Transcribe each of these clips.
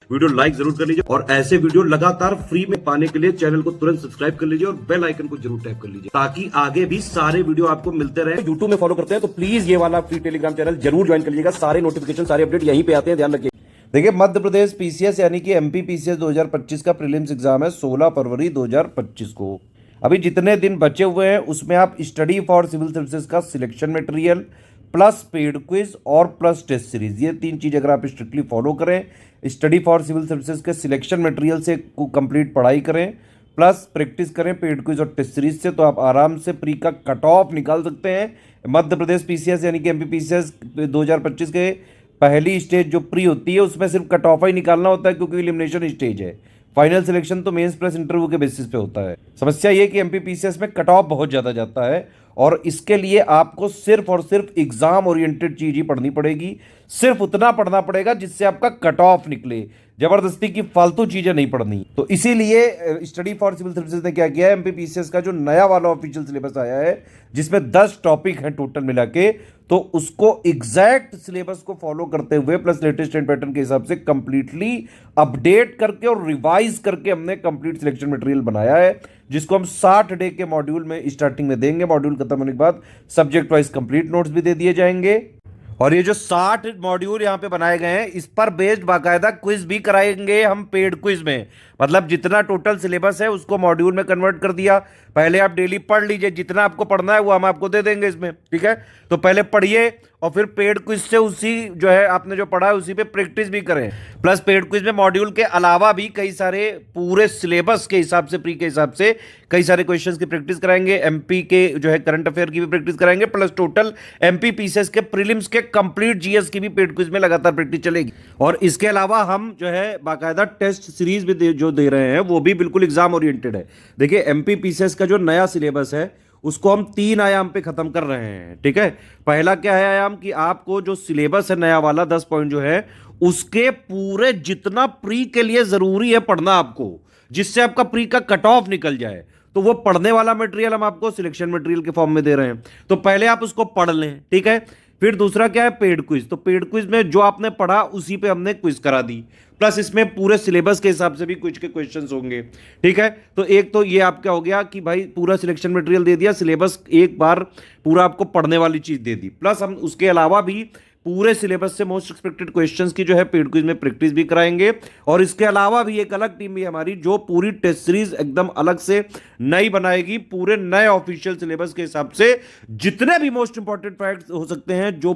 Video like जरूर कर लीजिए और ऐसे वीडियो लगातार फ्री में पाने के लिए चैनल को तुरंत सब्सक्राइब कर लीजिए और बेल आइकन को जरूर टैप कर लीजिए ताकि आगे भी सारे वीडियो आपको मिलते रहे। यूट्यूब में फॉलो करते हैं तो प्लीज ये वाला फ्री टेलीग्राम चैनल जरूर ज्वाइन कर लीजिएगा। सारे नोटिफिकेशन सारे अपडेट यहीं पे आते हैं, ध्यान रखिए। देखिए, मध्य प्रदेश पीसीएस यानी कि एमपी पीसीएस 2025 का प्रीलिम्स एग्जाम है 16 फरवरी 2025 को। अभी जितने दिन बचे हुए हैं उसमें आप स्टडी फॉर सिविल सर्विसेज का selection material plus paid quiz और प्लस टेस्ट सीरीज, ये तीन चीज़ अगर आप स्ट्रिक्टली फॉलो करें, स्टडी फॉर सिविल सर्विसेज के सिलेक्शन मटेरियल से कंप्लीट पढ़ाई करें प्लस प्रैक्टिस करें पेड क्विज और टेस्ट सीरीज से, तो आप आराम से प्री का कट ऑफ निकाल सकते हैं। मध्य प्रदेश पीसीएस यानी कि एमपी पीसीएस 2025 के पहली स्टेज जो प्री होती है उसमें सिर्फ कट ऑफ ही निकालना होता है क्योंकि एलिमिनेशन स्टेज है। फाइनल सिलेक्शन तो मेंस प्लस इंटरव्यू के बेसिस पे होता है। समस्या ये कि एमपी पीसीएस में कट ऑफ बहुत ज़्यादा जाता है और इसके लिए आपको सिर्फ और सिर्फ एग्जाम ओरिएंटेड चीज ही पढ़नी पड़ेगी। सिर्फ उतना पढ़ना पड़ेगा जिससे आपका कट ऑफ निकले, जबरदस्ती की फालतू चीजें नहीं पढ़नी। तो इसीलिए स्टडी फॉर सिविल सर्विसेज ने क्या किया है, एमपी पीसीएस का जो नया वाला ऑफिशियल सिलेबस आया है जिसमें 10 टॉपिक हैं टोटल मिला के, तो उसको एग्जैक्ट सिलेबस को फॉलो करते हुए प्लस लेटेस्ट ट्रेंड पैटर्न के हिसाब से कंप्लीटली अपडेट करके और रिवाइज करके हमने कंप्लीट सिलेक्शन मटेरियल बनाया है, जिसको हम 60 डे के मॉड्यूल में स्टार्टिंग में देंगे। मॉड्यूल खत्म होने के बाद सब्जेक्ट वाइज कंप्लीट नोट्स भी दे दिए जाएंगे और ये जो 60 मॉड्यूल यहाँ पे बनाए गए हैं इस पर बेस्ड बाकायदा क्विज भी कराएंगे हम पेड क्विज में। मतलब जितना टोटल सिलेबस है उसको मॉड्यूल में कन्वर्ट कर दिया। पहले आप डेली पढ़ लीजिए, जितना आपको पढ़ना है वो हम आपको दे देंगे इसमें, ठीक है। तो पहले पढ़िए और फिर पेड क्विज से उसी जो है आपने जो पढ़ा है उसी पे प्रैक्टिस भी करें। प्लस पेड क्विज में मॉड्यूल के अलावा भी कई सारे पूरे सिलेबस के हिसाब से प्री के हिसाब से कई सारे क्वेश्चंस की प्रैक्टिस कराएंगे। एमपी के जो है करंट अफेयर की भी प्रैक्टिस कराएंगे प्लस टोटल एमपी पीसीएस के प्रीलिम्स के कंप्लीट जीएस की भी पेड क्विज में लगातार प्रैक्टिस चलेगी। और इसके अलावा हम जो है बाकायदा टेस्ट सीरीज भी जो दे रहे हैं वो भी बिल्कुल एग्जाम ओरिएंटेड है। देखिए, एमपी पीसीएस का जो नया सिलेबस है उसको हम 3 आयाम पे खत्म कर रहे हैं, ठीक है। पहला क्या है आयाम कि आपको जो सिलेबस है नया वाला 10 पॉइंट जो है उसके पूरे जितना प्री के लिए जरूरी है पढ़ना आपको, जिससे आपका प्री का कट ऑफ निकल जाए, तो वो पढ़ने वाला मटेरियल हम आपको सिलेक्शन मटेरियल के फॉर्म में दे रहे हैं। तो पहले आप उसको पढ़ लें, ठीक है। फिर दूसरा क्या है, पेड क्विज। तो पेड क्विज में जो आपने पढ़ा उसी पे हमने क्विज करा दी, प्लस इसमें पूरे सिलेबस के हिसाब से भी कुछ के क्वेश्चंस होंगे, ठीक है। तो एक तो ये आपका हो गया कि भाई पूरा सिलेक्शन मटेरियल दे दिया, सिलेबस एक बार पूरा आपको पढ़ने वाली चीज दे दी, प्लस हम उसके अलावा भी पूरे सिलेबस से मोस्ट एक्सपेक्टेड क्वेश्चंस की जो है पेड क्विज में प्रैक्टिस भी कराएंगे। और इसके अलावा भी एक अलग टीम भी हमारी जो पूरी टेस्ट सीरीज एकदम अलग से नई बनाएगी, पूरे नए ऑफिशियल सिलेबस के हिसाब से जितने भी मोस्ट इंपॉर्टेंट फैक्ट्स हो सकते हैं जो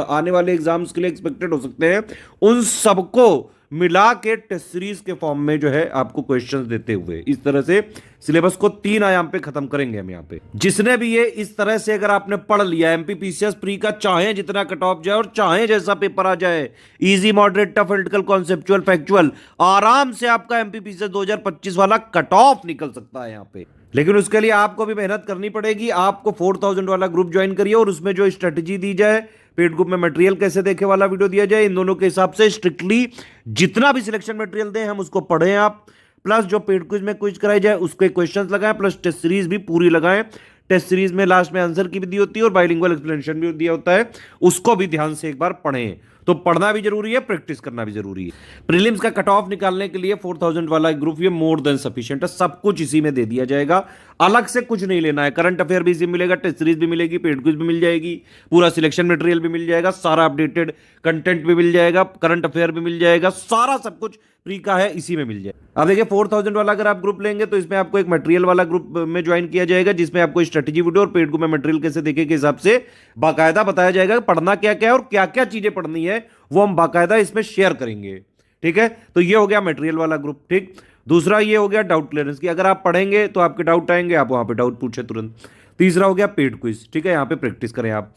आने वाले एग्जाम्स के लिए एक्सपेक्टेड हो सकते हैं उन सबको मिला के टेस्ट सीरीज के फॉर्म में जो है आपको क्वेश्चंस देते हुए इस तरह से सिलेबस को 3 आयाम पे खत्म करेंगे हम यहाँ पे। जिसने भी ये इस तरह से अगर आपने पढ़ लिया एमपी पीसीएस प्री का, चाहे जितना कट ऑफ जाए और चाहे जैसा पेपर आ जाए, easy moderate tough एलिटिकल conceptual factual, आराम से आपका एमपी पीसीएस 2025 वाला कट ऑफ निकल सकता है यहाँ पे। लेकिन उसके लिए आपको भी मेहनत करनी पड़ेगी। आपको 4000 वाला ग्रुप ज्वाइन करिए और उसमें जो स्ट्रेटेजी दी जाए, पेड ग्रुप में मटेरियल कैसे देखे वाला वीडियो दिया जाए, इन दोनों के हिसाब से स्ट्रिक्टली जितना भी सिलेक्शन मटेरियल दें हम उसको पढ़ें आप, प्लस जो पेड क्विज में क्विज कराई जाए उसके क्वेश्चंस लगाएं, प्लस टेस्ट सीरीज भी पूरी लगाएं। टेस्ट सीरीज में लास्ट में आंसर की भी दी होती है और बाइलिंगुअल एक्सप्लेनेशन भी दिया होता है, उसको भी ध्यान से एक बार पढ़ें। तो पढ़ना भी जरूरी है, प्रैक्टिस करना भी जरूरी है। प्रीलिम्स का कट ऑफ निकालने के लिए 4000 वाला ग्रुप ये मोर देन सफिशिएंट है, सब कुछ इसी में दे दिया जाएगा, अलग से कुछ नहीं लेना है। करंट अफेयर भी इसी में मिलेगा, टेस्ट सीरीज भी मिलेगी, पेड क्विज भी मिल जाएगी, पूरा सिलेक्शन मटेरियल भी मिल जाएगा, सारा अपडेटेड कंटेंट भी मिल जाएगा, करंट अफेयर भी मिल जाएगा, सारा सब कुछ फ्री का है, इसी में मिल जाए। अब देखिए 4000 वाला अगर आप ग्रुप लेंगे तो इसमें आपको एक मटेरियल वाला ग्रुप में ज्वाइन किया जाएगा जिसमें आपको स्ट्रेटेजी वीडियो और पेड ग्रुप में मटेरियल कैसे देखे के हिसाब से बाकायदा बताया जाएगा पढ़ना क्या क्या है और क्या क्या चीजें पढ़नी है, वो हम बाकायदा इसमें शेयर करेंगे, ठीक है। तो ये हो गया मटेरियल वाला ग्रुप, ठीक। दूसरा ये हो गया डाउट क्लियरेंस की, अगर आप पढ़ेंगे तो आपके डाउट आएंगे, आप वहां पे डाउट पूछे तुरंत। तीसरा हो गया पेड क्विज, ठीक है, यहाँ पे प्रैक्टिस करें आप।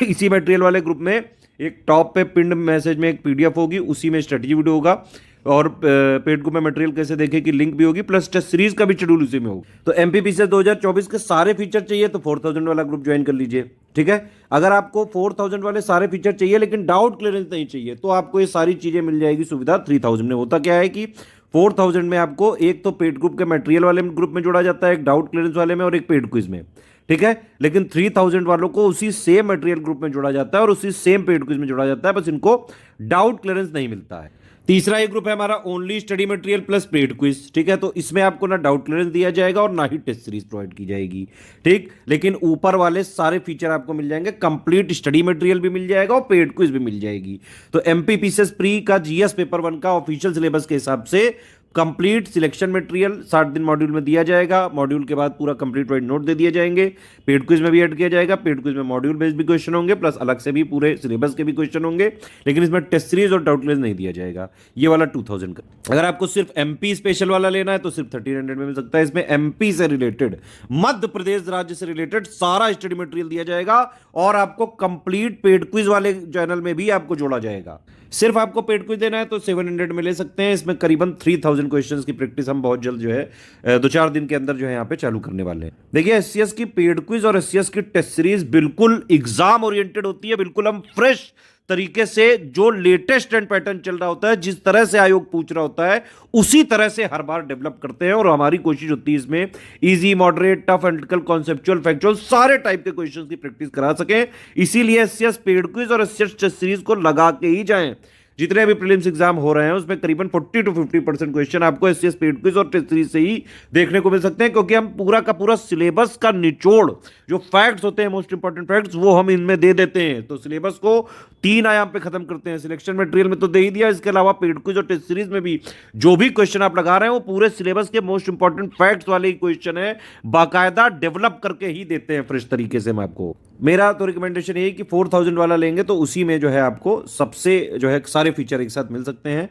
इसी मटेरियल वाले ग्रुप में एक टॉप पे पिंड मैसेज में एक पीडीएफ होगी, उसी में स्ट्रेटेजी वीडियो होगा और पेड ग्रुप में मटेरियल कैसे देखे की लिंक भी होगी, प्लस टेस्ट सीरीज का भी शेड्यूल उसी में होगा। तो एमपी पीसीएस 2024 के सारे फीचर चाहिए तो 4000 वाला ग्रुप ज्वाइन कर लीजिए, ठीक है। अगर आपको 4000 वाले सारे फीचर चाहिए लेकिन डाउट क्लियरेंस नहीं चाहिए तो आपको ये सारी चीजें मिल जाएगी सुविधा 3000 में। होता क्या है कि 4000 में आपको एक तो पेड ग्रुप के मटेरियल वाले ग्रुप में जोड़ा जाता है, एक डाउट क्लियरेंस वाले में और एक पेड क्विज में, ठीक है। लेकिन 3000 वालों को उसी सेम मटेरियल ग्रुप में जोड़ा जाता है और उसी सेम पेड क्विज में जोड़ा जाता है, बस इनको डाउट क्लियरेंस नहीं मिलता है। तीसरा एक ग्रुप है हमारा only study material plus paid quiz, ठीक है। तो इसमें आपको ना डाउट क्लियरेंस दिया जाएगा और ना ही टेस्ट सीरीज प्रोवाइड की जाएगी, ठीक। लेकिन ऊपर वाले सारे फीचर आपको मिल जाएंगे, कंप्लीट स्टडी मटेरियल भी मिल जाएगा और पेड क्विज भी मिल जाएगी। तो एमपीपीसीएस प्री का जीएस पेपर 1 का ऑफिशियल सिलेबस के हिसाब से कंप्लीट सिलेक्शन मटेरियल 60 दिन मॉड्यूल में दिया जाएगा। मॉड्यूल के बाद पूरा कंप्लीट वाइड नोट दे दिए जाएंगे। पेड क्विज में भी ऐड किया जाएगा। पेड क्विज में मॉड्यूल बेस्ड भी क्वेश्चन होंगे, प्लस अलग से भी पूरे सिलेबस के भी क्वेश्चन होंगे, लेकिन इसमें टेस्ट सीरीज और डाउट क्लियरेंस नहीं दिया जाएगा। ये वाला 2000 का। अगर आपको सिर्फ एमपी स्पेशल वाला लेना है तो सिर्फ 1300 में मिल सकता है। इसमें एमपी से रिलेटेड, मध्य प्रदेश राज्य से रिलेटेड सारा स्टडी मटेरियल दिया जाएगा और आपको कंप्लीट पेड क्विज वाले चैनल में भी आपको जोड़ा जाएगा। सिर्फ आपको पेड क्विज देना है तो 700 में ले सकते हैं। इसमें करीबन 3000 क्वेश्चंस की प्रैक्टिस हम बहुत जल्द जो है 2-4 दिन के अंदर जो है यहाँ पे चालू करने वाले हैं। देखिए एससीएस की पेड क्विज और एससीएस की टेस्ट सीरीज बिल्कुल एग्जाम ओरिएंटेड होती है। बिल्कुल हम फ्रेश तरीके से जो लेटेस्ट ट्रेंड पैटर्न चल रहा होता है, जिस तरह से आयोग पूछ रहा होता है, उसी तरह से हर बार डेवलप करते हैं। और हमारी कोशिश होती है इसमें easy, moderate, tough, analytical, conceptual, factual सारे टाइप के क्वेश्चंस की प्रैक्टिस करा सकें। इसीलिए एससीएस पेड क्विज और एससीएस टेस्ट सीरीज को लगा के ही जाएं। जितने भी प्रीलिम्स एग्जाम हो रहे हैं उसमें करीबन 40 to 50% क्वेश्चन आपको एससीएस पेड क्विज और टेस्ट सीरीज से ही देखने को मिल सकते हैं, क्योंकि हम पूरा का पूरा सिलेबस का निचोड़, जो फैक्ट्स होते हैं, मोस्ट इंपॉर्टेंट फैक्ट्स, वो हम इनमें दे देते हैं। तो सिलेबस को 3 आयाम पे खत्म करते हैं। सिलेक्शन मटेरियल में तो दे ही दिया, इसके अलावा पेड क्विज और टेस्ट सीरीज में भी जो भी क्वेश्चन आप लगा रहे हैं वो पूरे सिलेबस के मोस्ट इंपॉर्टेंट फैक्ट्स वाले ही क्वेश्चन है, बाकायदा डेवलप करके ही देते हैं फ्रेश तरीके से। मैं आपको, मेरा तो रिकमेंडेशन ये है कि 4000 वाला लेंगे तो उसी में जो है आपको सबसे जो है सारे फीचर एक साथ मिल सकते हैं।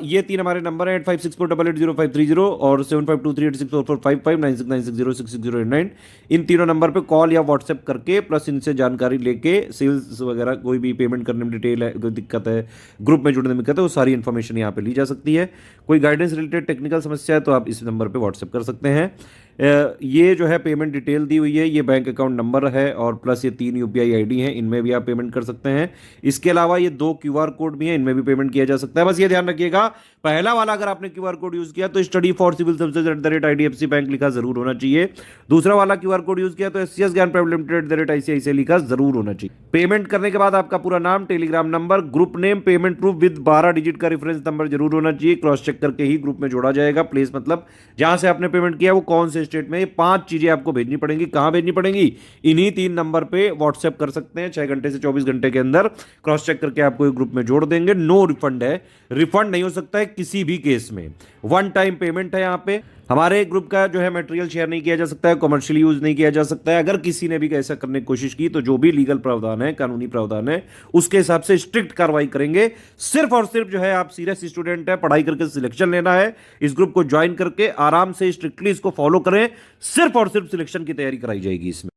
ये 3 हमारे नंबर हैं 8564880530 और 7523864455 9696066089। इन तीनों नंबर पे कॉल या व्हाट्सएप करके प्लस इनसे जानकारी लेके, सेल्स वगैरह कोई भी पेमेंट करने में डिटेल है, कोई दिक्कत है, ग्रुप में जुड़ने में दिक्कत है, वो सारी इन्फॉर्मेशन यहाँ पे ली जा सकती है। कोई गाइडेंस रिलेटेड टेक्निकल समस्या है तो आप इस नंबर पे व्हाट्सएप कर सकते हैं। ये जो है पेमेंट डिटेल दी हुई है, ये बैंक अकाउंट नंबर है और प्लस ये 3 यूपीआई आईडी हैं, इनमें भी आप पेमेंट कर सकते हैं। इसके अलावा ये 2 क्यूआर कोड भी हैं, इनमें भी पेमेंट किया जा सकता है। बस ये ध्यान रखिएगा, पहला वाला अगर आपने क्यूआर कोड यूज किया तो study for civil services @IDFC bank लिखा जरूर होना चाहिए। दूसरा वाला क्यूआर कोड यूज किया तो एससीएस ज्ञान प्राइवेट लिमिटेड @ICICI लिखा जरूर होना चाहिए। पेमेंट करने के बाद आपका पूरा नाम, Telegram number, group name, payment proof with 12 digit का रेफरेंस नंबर जरूर होना चाहिए। क्रॉस चेक करके ही ग्रुप में जोड़ा जाएगा। प्लेस मतलब जहां से आपने पेमेंट किया वो कौन से स्टेट में, ये 5 चीजें आपको भेजनी पड़ेंगी। कहां भेजनी पड़ेंगी? इन्हीं 3 नंबर पे व्हाट्सएप कर सकते हैं। 6 घंटे से 24 घंटे के अंदर क्रॉस चेक करके आपको ग्रुप में जोड़ देंगे। नो रिफंड है, रिफंड नहीं हो सकता है किसी भी केस में। 1 टाइम पेमेंट है। यहाँ पे हमारे ग्रुप का जो है मटेरियल शेयर नहीं किया जा सकता है, कमर्शियल यूज नहीं किया जा सकता है। अगर किसी ने भी ऐसा करने की कोशिश की तो जो भी लीगल प्रावधान है, कानूनी प्रावधान है, उसके हिसाब से स्ट्रिक्ट कार्रवाई करेंगे। सिर्फ और सिर्फ जो है आप सीरियस स्टूडेंट है, पढ़ाई करके सिलेक्शन लेना है, इस ग्रुप को ज्वाइन करके आराम से स्ट्रिक्टली इसको फॉलो करें। सिर्फ और सिर्फ सिलेक्शन की तैयारी कराई जाएगी इसमें।